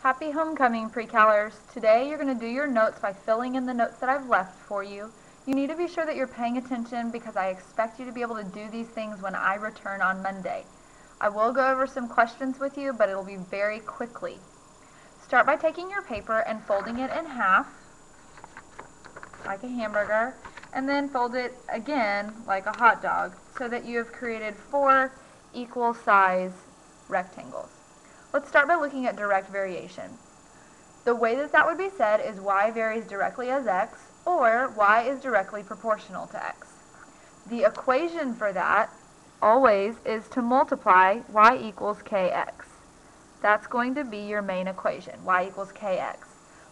Happy homecoming, pre-callers. Today you're going to do your notes by filling in the notes that I've left for you. You need to be sure that you're paying attention because I expect you to be able to do these things when I return on Monday. I will go over some questions with you, but it'll be very quickly. Start by taking your paper and folding it in half, like a hamburger, and then fold it again like a hot dog, so that you have created 4 equal size rectangles. Let's start by looking at direct variation. The way that would be said is y varies directly as x, or y is directly proportional to x. The equation for that always is to multiply y equals kx. That's going to be your main equation, y equals kx,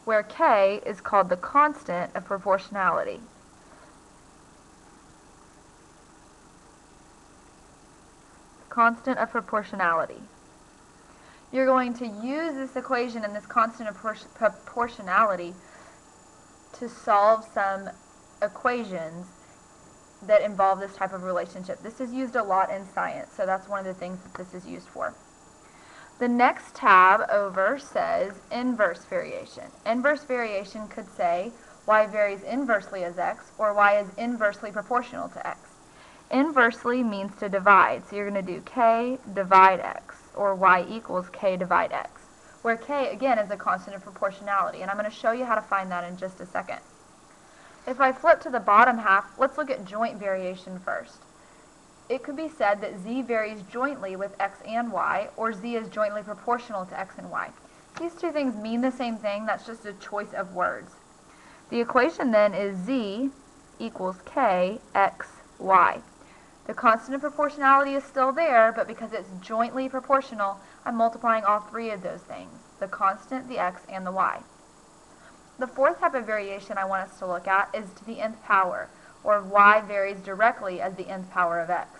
where k is called the constant of proportionality. Constant of proportionality. You're going to use this equation and this constant of proportionality to solve some equations that involve this type of relationship. This is used a lot in science, so that's one of the things that this is used for. The next tab over says inverse variation. Inverse variation could say y varies inversely as x, or y is inversely proportional to x. Inversely means to divide, so you're going to do k divide x, or y equals k divide x, where k, again, is a constant of proportionality, and I'm going to show you how to find that in just a second. If I flip to the bottom half, let's look at joint variation first. It could be said that z varies jointly with x and y, or z is jointly proportional to x and y. These two things mean the same thing, that's just a choice of words. The equation then is z equals k x y. The constant of proportionality is still there, but because it's jointly proportional, I'm multiplying all 3 of those things, the constant, the x, and the y. The fourth type of variation I want us to look at is to the nth power, or y varies directly as the nth power of x.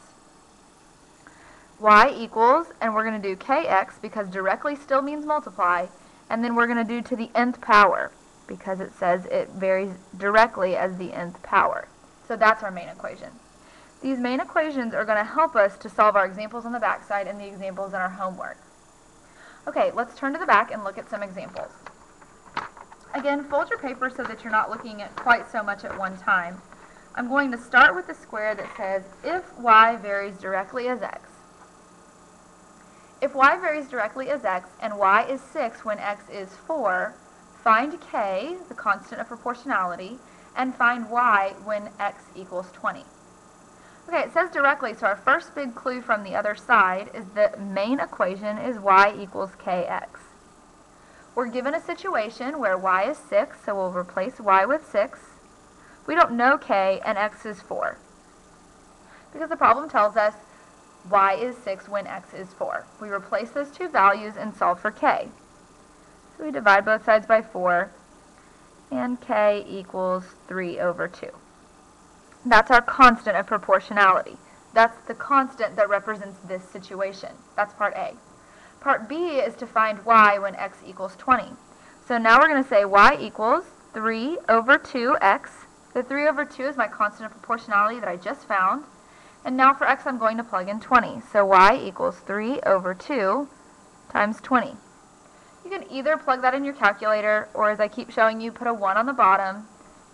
Y equals, and we're going to do kx because directly still means multiply, and then we're going to do to the nth power because it says it varies directly as the nth power. So that's our main equation. These main equations are going to help us to solve our examples on the back side and the examples in our homework. Okay, let's turn to the back and look at some examples. Again, fold your paper so that you're not looking at quite so much at one time. I'm going to start with the square that says if y varies directly as x. If y varies directly as x and y is 6 when x is 4, find k, the constant of proportionality, and find y when x equals 20. Okay, it says directly, so our first big clue from the other side is the main equation is y equals kx. We're given a situation where y is 6, so we'll replace y with 6. We don't know k, and x is 4. Because the problem tells us y is 6 when x is 4. We replace those two values and solve for k. So we divide both sides by 4, and k equals 3 over 2. That's our constant of proportionality. That's the constant that represents this situation. That's part A. Part B is to find y when x equals 20. So now we're going to say y equals 3 over 2x. The 3 over 2 is my constant of proportionality that I just found. And now for x I'm going to plug in 20. So y equals 3 over 2 times 20. You can either plug that in your calculator, or as I keep showing you, put a 1 on the bottom.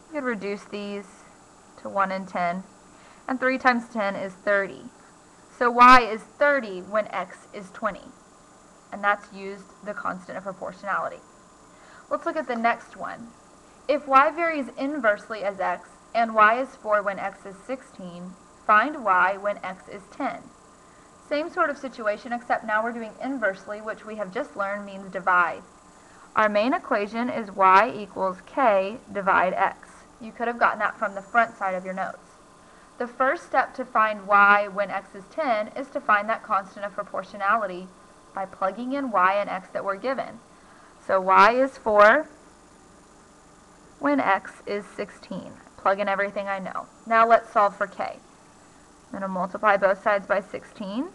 You could reduce these to 1 and 10, and 3 times 10 is 30. So y is 30 when x is 20, and that's used the constant of proportionality. Let's look at the next one. If y varies inversely as x, and y is 4 when x is 16, find y when x is 10. Same sort of situation, except now we're doing inversely, which we have just learned means divide. Our main equation is y equals k divide x. You could have gotten that from the front side of your notes. The first step to find y when x is 10 is to find that constant of proportionality by plugging in y and x that we're given. So y is 4 when x is 16. Plug in everything I know. Now let's solve for k. I'm going to multiply both sides by 16.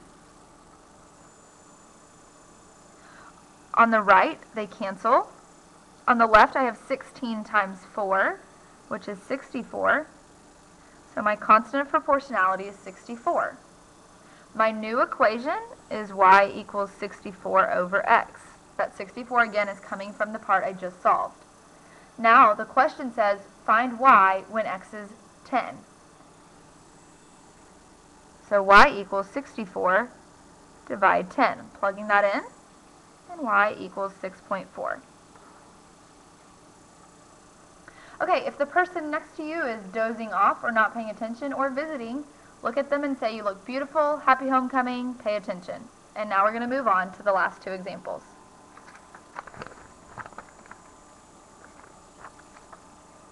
On the right, they cancel. On the left, I have 16 times 4. Which is 64. So my constant of proportionality is 64. My new equation is y equals 64 over x. That 64 again is coming from the part I just solved. Now the question says find y when x is 10. So y equals 64 divide 10. Plugging that in, and y equals 6.4. Okay, if the person next to you is dozing off or not paying attention or visiting, look at them and say, you look beautiful, happy homecoming, pay attention. And now we're going to move on to the last two examples.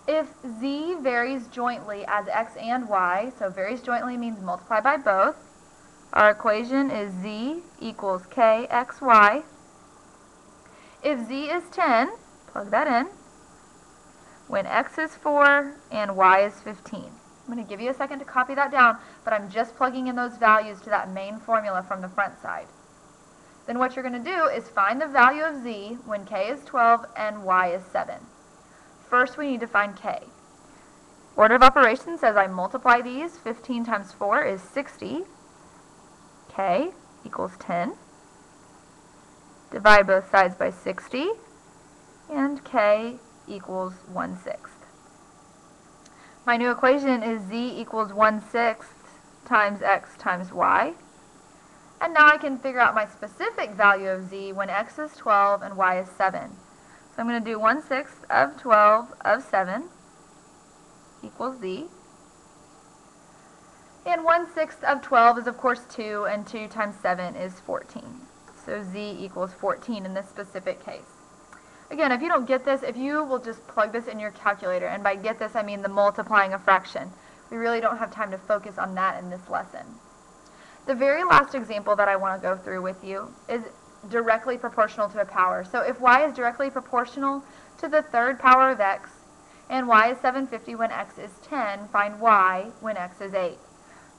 If z varies jointly as x and y, so varies jointly means multiply by both, our equation is z equals kxy. If z is 10, plug that in, when x is 4 and y is 15. I'm going to give you a second to copy that down, but I'm just plugging in those values to that main formula from the front side. Then what you're going to do is find the value of z when k is 12 and y is 7. First we need to find k. Order of operations says I multiply these. 15 times 4 is 60. K equals 10. Divide both sides by 60, and k equals 1/6. My new equation is z equals 1/6 times x times y. And now I can figure out my specific value of z when x is 12 and y is 7. So I'm going to do 1/6 of 12 of 7 equals z. And 1/6 of 12 is of course 2, and 2 times 7 is 14. So z equals 14 in this specific case. Again, if you don't get this, if you will just plug this in your calculator, and by get this I mean the multiplying a fraction. We really don't have time to focus on that in this lesson. The very last example that I want to go through with you is directly proportional to a power. So if y is directly proportional to the third power of x, and y is 750 when x is 10, find y when x is 8.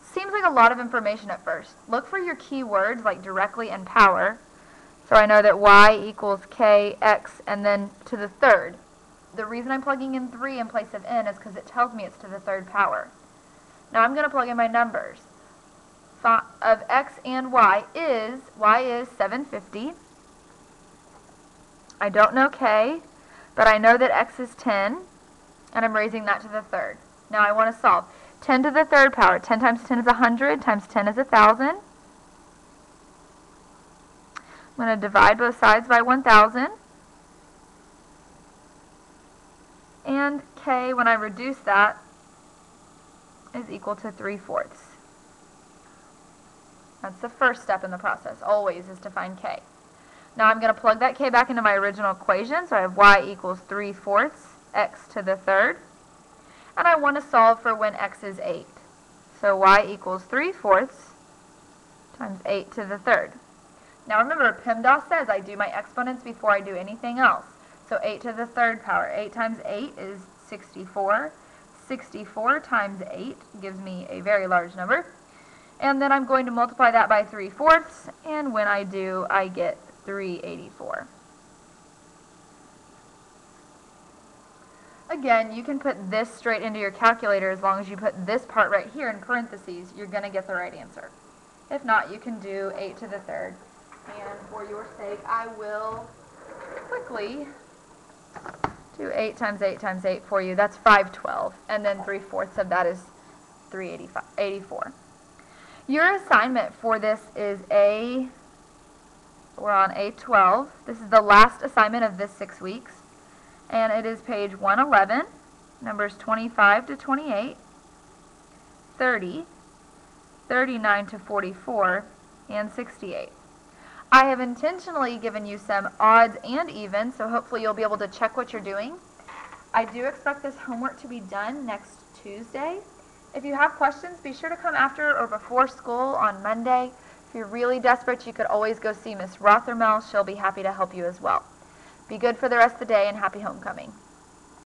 Seems like a lot of information at first. Look for your key words like directly and power. So I know that y equals kx and then to the third. The reason I'm plugging in 3 in place of n is because it tells me it's to the third power. Now I'm going to plug in my numbers. Of x and y is 750. I don't know k, but I know that x is 10, and I'm raising that to the third. Now I want to solve. 10 to the third power. 10 times 10 is 100, times 10 is 1,000. I'm going to divide both sides by 1,000. And k, when I reduce that, is equal to 3/4. That's the first step in the process, always, is to find k. Now I'm going to plug that k back into my original equation, so I have y equals 3/4 x to the third. And I want to solve for when x is 8. So y equals 3/4 times 8 to the third. Now remember, PEMDAS says I do my exponents before I do anything else. So 8 to the third power. 8 times 8 is 64. 64 times 8 gives me a very large number. And then I'm going to multiply that by 3/4, and when I do, I get 384. Again, you can put this straight into your calculator as long as you put this part right here in parentheses. You're going to get the right answer. If not, you can do 8 to the third. And for your sake, I will quickly do 8 times 8 times 8 for you. That's 512. And then 3/4 of that is 384. Your assignment for this is we're on A12. This is the last assignment of this 6 weeks. And it is page 111, numbers 25 to 28, 30, 39 to 44, and 68. I have intentionally given you some odds and evens, so hopefully you'll be able to check what you're doing. I do expect this homework to be done next Tuesday. If you have questions, be sure to come after or before school on Monday. If you're really desperate, you could always go see Miss Rothermel. She'll be happy to help you as well. Be good for the rest of the day and happy homecoming.